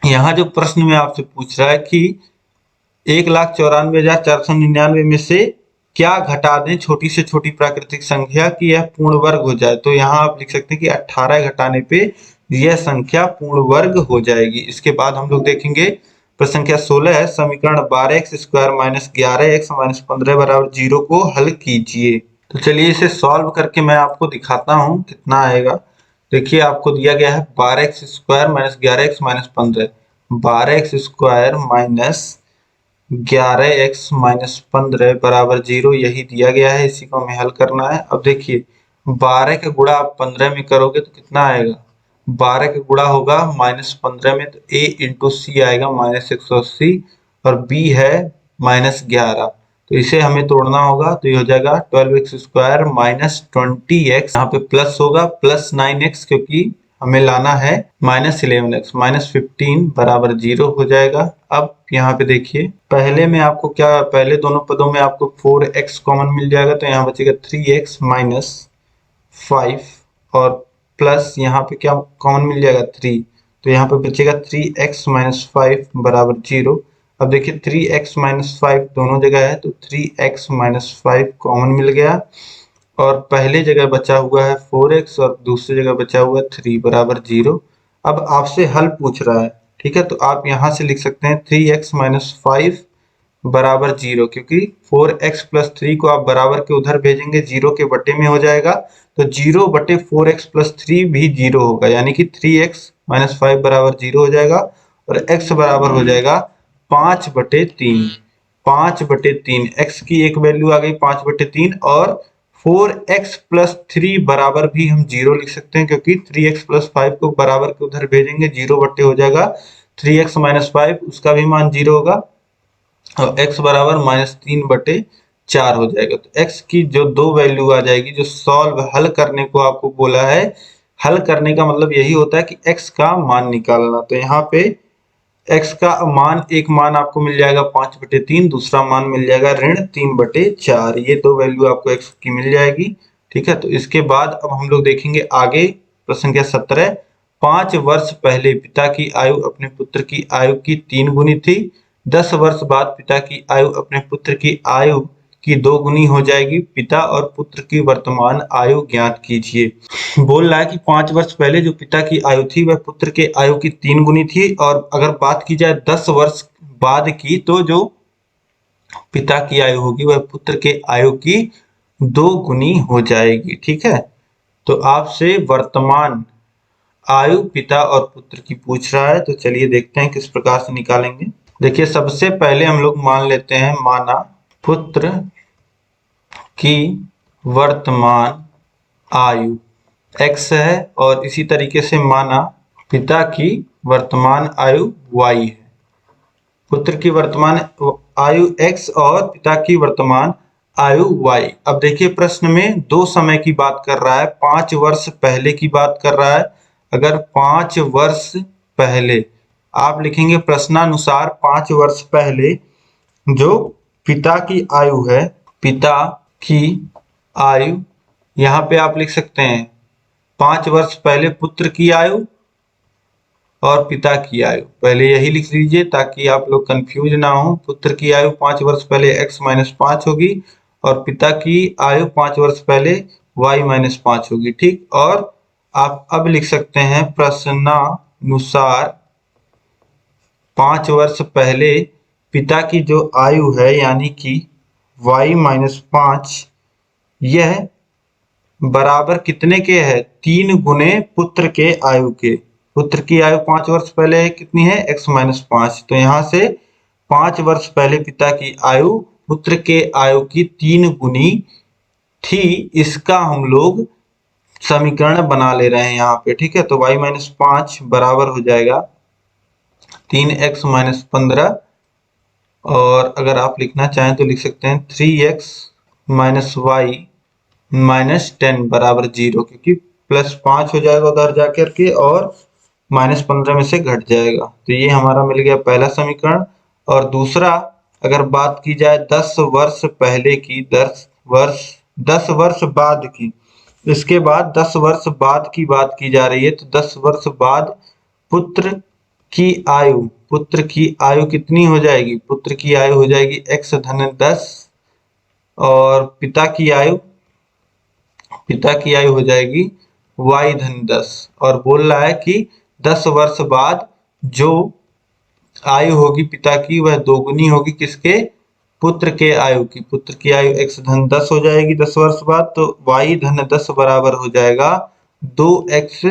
यहाँ जो प्रश्न में आपसे पूछ रहा है कि 1,94,499 में से क्या घटा दें छोटी से छोटी प्राकृतिक संख्या कि यह पूर्ण वर्ग हो जाए, तो यहाँ आप लिख सकते हैं कि 18 घटाने पे यह संख्या पूर्ण वर्ग हो जाएगी। इसके बाद हम लोग देखेंगे प्रश्न संख्या 16 है, समीकरण 12x² - 11x - 15 बराबर 0 को हल कीजिए। तो चलिए इसे सॉल्व करके मैं आपको दिखाता हूँ कितना आएगा। देखिए आपको दिया गया है 12x² - 11x - 15, 12x² - 11x - 15 बराबर 0, यही दिया गया है, इसी को हमें हल करना है। अब देखिए 12 का गुणा आप 15 में करोगे तो कितना आएगा, 12 का गुणा होगा -15 में तो a इंटू सी आएगा -180 और b है -11, तो इसे हमें तोड़ना होगा तो ये हो जाएगा 12x² - 20x, यहाँ पे प्लस होगा प्लस 9x क्योंकि हमें लाना है -11x -15 बराबर 0 हो जाएगा। अब यहाँ पे देखिए पहले में आपको क्या, पहले दोनों पदों में आपको 4x कॉमन मिल जाएगा तो यहाँ बचेगा 3x - 5 और प्लस यहाँ पे क्या कॉमन मिल जाएगा 3, तो यहाँ पे बचेगा 3x - 5 बराबर 0। अब देखिए 3x - 5 दोनों जगह है तो 3x - 5 कॉमन मिल गया और पहले जगह बचा हुआ है 4x और दूसरी जगह बचा हुआ है 3 बराबर 0। अब आपसे हल पूछ रहा है, ठीक है, तो आप यहाँ से लिख सकते हैं 3x - 5 बराबर 0, क्योंकि 4x + 3 को आप बराबर के उधर भेजेंगे 0 के बटे में हो जाएगा, तो 0 बटे 4x + 3 भी 0 होगा, यानी कि 3x - 5 बराबर 0 हो जाएगा और x बराबर हो जाएगा 5/3। 5/3 x की एक वैल्यू आ गई 5/3 और 4x + 3 बराबर भी हम 0 लिख सकते हैं, क्योंकि 3x + 5 को बराबर के उधर भेजेंगे 0 बटे हो जाएगा 3x - 5, उसका भी मान 0 होगा और x बराबर -3/4 हो जाएगा। तो x की जो दो वैल्यू आ जाएगी, जो सॉल्व हल करने को आपको बोला है, हल करने का मतलब यही होता है कि x का मान निकालना। तो यहाँ पे x का मान, एक मान आपको मिल जाएगा 5/3, दूसरा मान मिल जाएगा -3/4, ये दो वैल्यू आपको x की मिल जाएगी। ठीक है, तो इसके बाद अब हम लोग देखेंगे आगे प्रश्न संख्या 17। 5 वर्ष पहले पिता की आयु अपने पुत्र की आयु की 3 गुनी थी, 10 वर्ष बाद पिता की आयु अपने पुत्र की आयु की 2 गुनी हो जाएगी, पिता और पुत्र की वर्तमान आयु ज्ञात कीजिए। बोल रहा है कि 5 वर्ष पहले जो पिता की आयु थी वह पुत्र के आयु की 3 गुनी थी, और अगर बात की जाए 10 वर्ष बाद की तो जो पिता की आयु होगी वह पुत्र के आयु की 2 गुनी हो जाएगी। ठीक है, तो आपसे वर्तमान आयु पिता और पुत्र की पूछ रहा है, तो चलिए देखते हैं किस प्रकार से निकालेंगे। देखिए सबसे पहले हम लोग मान लेते हैं, माना पुत्र की वर्तमान आयु x है और इसी तरीके से माना पिता की वर्तमान आयु y है। पुत्र की वर्तमान आयु x और पिता की वर्तमान आयु y। अब देखिए प्रश्न में दो समय की बात कर रहा है, 5 वर्ष पहले की बात कर रहा है। अगर 5 वर्ष पहले आप लिखेंगे प्रश्नानुसार 5 वर्ष पहले जो पिता की आयु है, पिता की आयु, यहाँ पे आप लिख सकते हैं 5 वर्ष पहले पुत्र की आयु और पिता की आयु, पहले यही लिख लीजिए ताकि आप लोग कंफ्यूज ना हो। पुत्र की आयु 5 वर्ष पहले x - 5 होगी और पिता की आयु 5 वर्ष पहले y - 5 होगी। ठीक, और आप अब लिख सकते हैं प्रश्नानुसार 5 वर्ष पहले पिता की जो आयु है यानी कि y - 5, यह बराबर कितने के है, 3 गुने पुत्र के आयु के। पुत्र की आयु 5 वर्ष पहले कितनी है, x - 5, तो यहाँ से 5 वर्ष पहले पिता की आयु पुत्र के आयु की 3 गुनी थी, इसका हम लोग समीकरण बना ले रहे हैं यहाँ पे। ठीक है, तो y माइनस 5 बराबर हो जाएगा 3x माइनस 15, और अगर आप लिखना चाहें तो लिख सकते हैं 3x माइनस वाई माइनस 10 बराबर 0, क्योंकि +5 हो जाएगा उधर जाकर के और -15 में से घट जाएगा। तो ये हमारा मिल गया पहला समीकरण। और दूसरा, अगर बात की जाए 10 वर्ष पहले की, 10 वर्ष बाद की, इसके बाद 10 वर्ष बाद की बात की जा रही है, तो 10 वर्ष बाद पुत्र की आयु कितनी हो जाएगी? पुत्र की आयु हो जाएगी x धन 10, और पिता की आयु हो जाएगी y धन 10। और बोल रहा है कि 10 वर्ष बाद जो आयु होगी पिता की, वह दोगुनी होगी किसके? पुत्र के आयु की। पुत्र की आयु x धन 10 हो जाएगी 10 वर्ष बाद, तो y धन 10 बराबर हो जाएगा 2x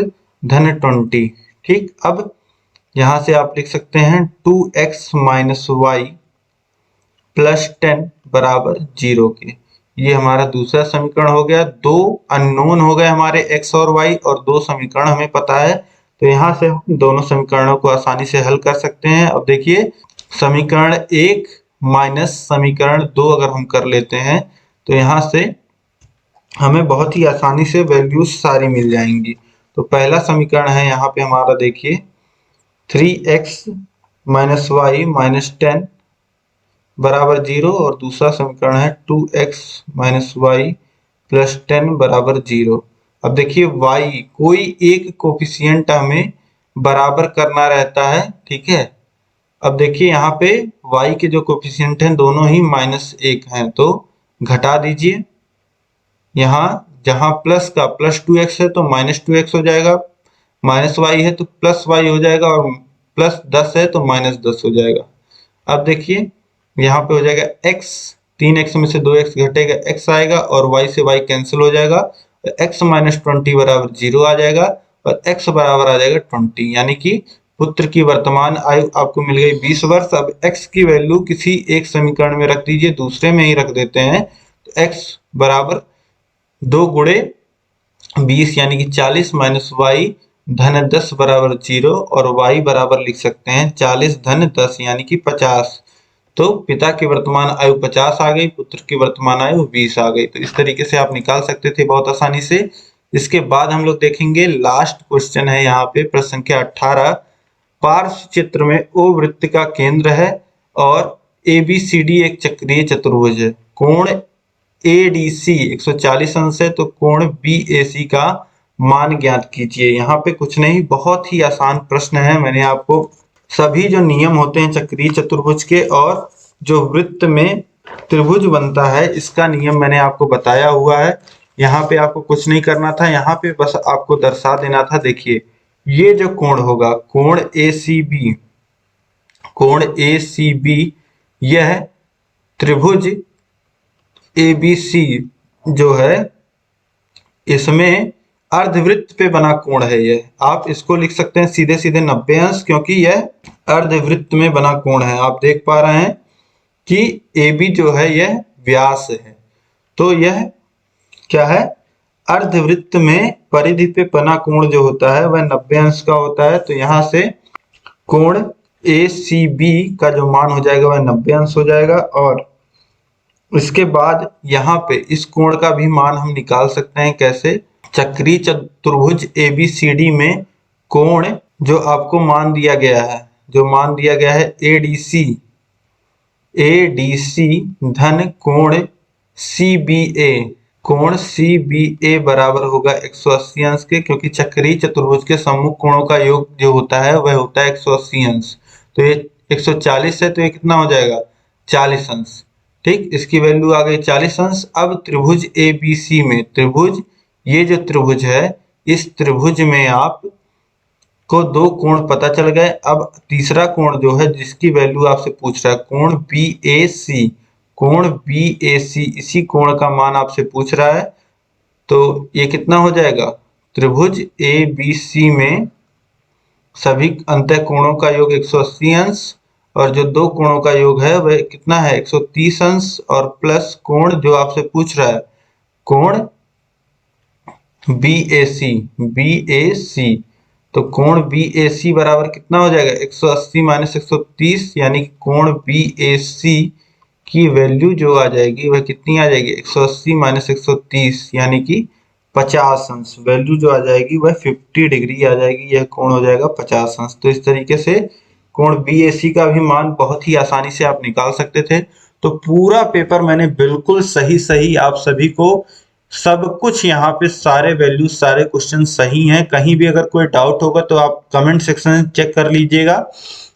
धन 20। ठीक, अब यहां से आप लिख सकते हैं 2x माइनस वाई प्लस 10 बराबर 0 के। ये हमारा दूसरा समीकरण हो गया। 2 अननोन हो गए हमारे x और y, और 2 समीकरण हमें पता है, तो यहाँ से हम दोनों समीकरणों को आसानी से हल कर सकते हैं। अब देखिए, समीकरण 1 माइनस समीकरण 2 अगर हम कर लेते हैं, तो यहाँ से हमें बहुत ही आसानी से वैल्यूज सारी मिल जाएंगी। तो पहला समीकरण है यहाँ पे हमारा, देखिए 3x माइनस वाई माइनस 10 बराबर 0, और दूसरा समीकरण है 2x माइनस वाई प्लस 10 बराबर 0। अब देखिए y, कोई एक कोफिशिएंट हमें बराबर करना रहता है। ठीक है, अब देखिए यहाँ पे y के जो कोफिशिएंट हैं दोनों ही -1 हैं, तो घटा दीजिए। यहाँ जहाँ प्लस का +2x है तो -2x हो जाएगा, माइनस y है तो प्लस y हो जाएगा, और +10 है तो -10 हो जाएगा। अब देखिए यहाँ पे हो जाएगा x, 3x में से 2x घटेगा, x आएगा, और y से y कैंसिल हो जाएगा, x माइनस 20 बराबर 0 आ जाएगा, और x बराबर आ जाएगा 20। यानी कि पुत्र की वर्तमान आयु आपको मिल गई 20 वर्ष। अब x की वैल्यू किसी एक समीकरण में रख दीजिए, दूसरे में ही रख देते हैं, तो x बराबर 2 गुणे 20 यानी कि 40 माइनस y धन 10 बराबर 0, और y बराबर लिख सकते हैं 40 धन 10 यानी कि 50। तो पिता की वर्तमान आयु 50 आ गई, पुत्र की वर्तमान आयु 20 आ गई। तो इस तरीके से आप निकाल सकते थे बहुत आसानी से। इसके बाद हम लोग देखेंगे लास्ट क्वेश्चन है यहाँ पे, प्रश्न संख्या 18। पार्श्व चित्र में O वृत्त का केंद्र है और ABCD एक चक्रीय चतुर्भुज है। कोण ADC 140 अंश है, तो कोण BAC का मान ज्ञात कीजिए। यहाँ पे कुछ नहीं, बहुत ही आसान प्रश्न है। मैंने आपको सभी जो नियम होते हैं चक्रीय चतुर्भुज के और जो वृत्त में त्रिभुज बनता है, इसका नियम मैंने आपको बताया हुआ है। यहाँ पे आपको कुछ नहीं करना था, यहाँ पे बस आपको दर्शा देना था। देखिए ये जो कोण होगा, कोण ACB, यह त्रिभुज ABC जो है, इसमें अर्धवृत्त पे बना कोण है। यह आप इसको लिख सकते हैं सीधे सीधे 90 अंश, क्योंकि यह अर्धवृत्त में बना कोण है। आप देख पा रहे हैं कि AB जो है यह व्यास है, तो यह क्या है? अर्धवृत्त में परिधि पे बना कोण जो होता है वह 90 अंश का होता है। तो यहाँ से कोण ACB का जो मान हो जाएगा वह 90 अंश हो जाएगा, और इसके बाद यहाँ पे इस कोण का भी मान हम निकाल सकते हैं। कैसे? चक्रीय चतुर्भुज ABCD में कोण जो आपको मान दिया गया है, ADC धन कोण CBA बराबर होगा 180 अंश के, क्योंकि चक्रीय चतुर्भुज के सम्मुख कोणों का योग जो होता है वह होता है 180 अंश। तो ये 140 है, तो ये कितना हो जाएगा? 40 अंश। ठीक, इसकी वैल्यू आ गई 40 अंश। अब त्रिभुज ABC में, ये जो त्रिभुज है, इस त्रिभुज में आप को 2 कोण पता चल गए। अब तीसरा कोण जो है जिसकी वैल्यू आपसे पूछ रहा है, कोण BAC, इसी कोण का मान आपसे पूछ रहा है। तो ये कितना हो जाएगा? त्रिभुज ABC में सभी अंतः कोणों का योग 180 अंश, और जो दो कोणों का योग है वह कितना है 130 अंश और प्लस कोण जो आपसे पूछ रहा है कोण BAC तो कोण BAC बराबर कितना हो जाएगा 180 माइनस 130 यानी कि कोण BAC की वैल्यू जो आ जाएगी वह कितनी आ जाएगी 180 माइनस 130 यानी कि 50 अंश। वैल्यू जो आ जाएगी वह 50 डिग्री आ जाएगी, यह कोण हो जाएगा 50 अंश। तो इस तरीके से कोण BAC का भी मान बहुत ही आसानी से आप निकाल सकते थे। तो पूरा पेपर मैंने बिल्कुल सही सही आप सभी को सब कुछ यहाँ पे सारे वैल्यू सारे क्वेश्चन सही हैं। कहीं भी अगर कोई डाउट होगा तो आप कमेंट सेक्शन में चेक कर लीजिएगा,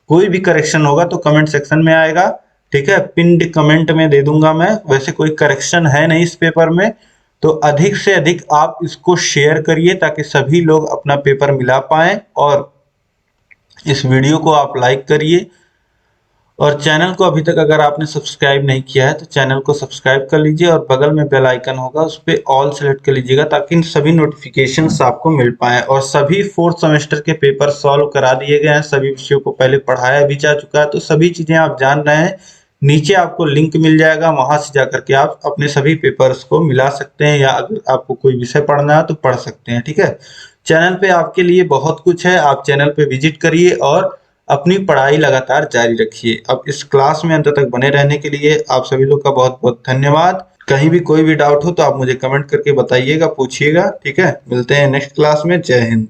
कोई भी करेक्शन होगा तो कमेंट सेक्शन में आएगा, ठीक है, पिन्ड कमेंट में दे दूंगा मैं। वैसे कोई करेक्शन है नहीं इस पेपर में, तो अधिक से अधिक आप इसको शेयर करिए ताकि सभी लोग अपना पेपर मिला पाएं। और इस वीडियो को आप लाइक करिए और चैनल को अभी तक अगर आपने सब्सक्राइब नहीं किया है तो चैनल को सब्सक्राइब कर लीजिए और बगल में बेल आइकन होगा उस पर ऑल सेलेक्ट कर लीजिएगा ताकि इन सभी नोटिफिकेशंस आपको मिल पाए। और सभी 4th सेमेस्टर के पेपर सॉल्व करा दिए गए हैं, सभी विषयों को पहले पढ़ाया भी जा चुका है, तो सभी चीजें आप जान रहे हैं। नीचे आपको लिंक मिल जाएगा, वहां से जाकर के आप अपने सभी पेपर्स को मिला सकते हैं या अगर आपको कोई विषय पढ़ना है तो पढ़ सकते हैं, ठीक है। चैनल पे आपके लिए बहुत कुछ है, आप चैनल पे विजिट करिए और अपनी पढ़ाई लगातार जारी रखिए। अब इस क्लास में अंत तक बने रहने के लिए आप सभी लोग का बहुत बहुत धन्यवाद। कहीं भी कोई भी डाउट हो तो आप मुझे कमेंट करके बताइएगा, पूछिएगा, ठीक है। मिलते हैं नेक्स्ट क्लास में। जय हिंद।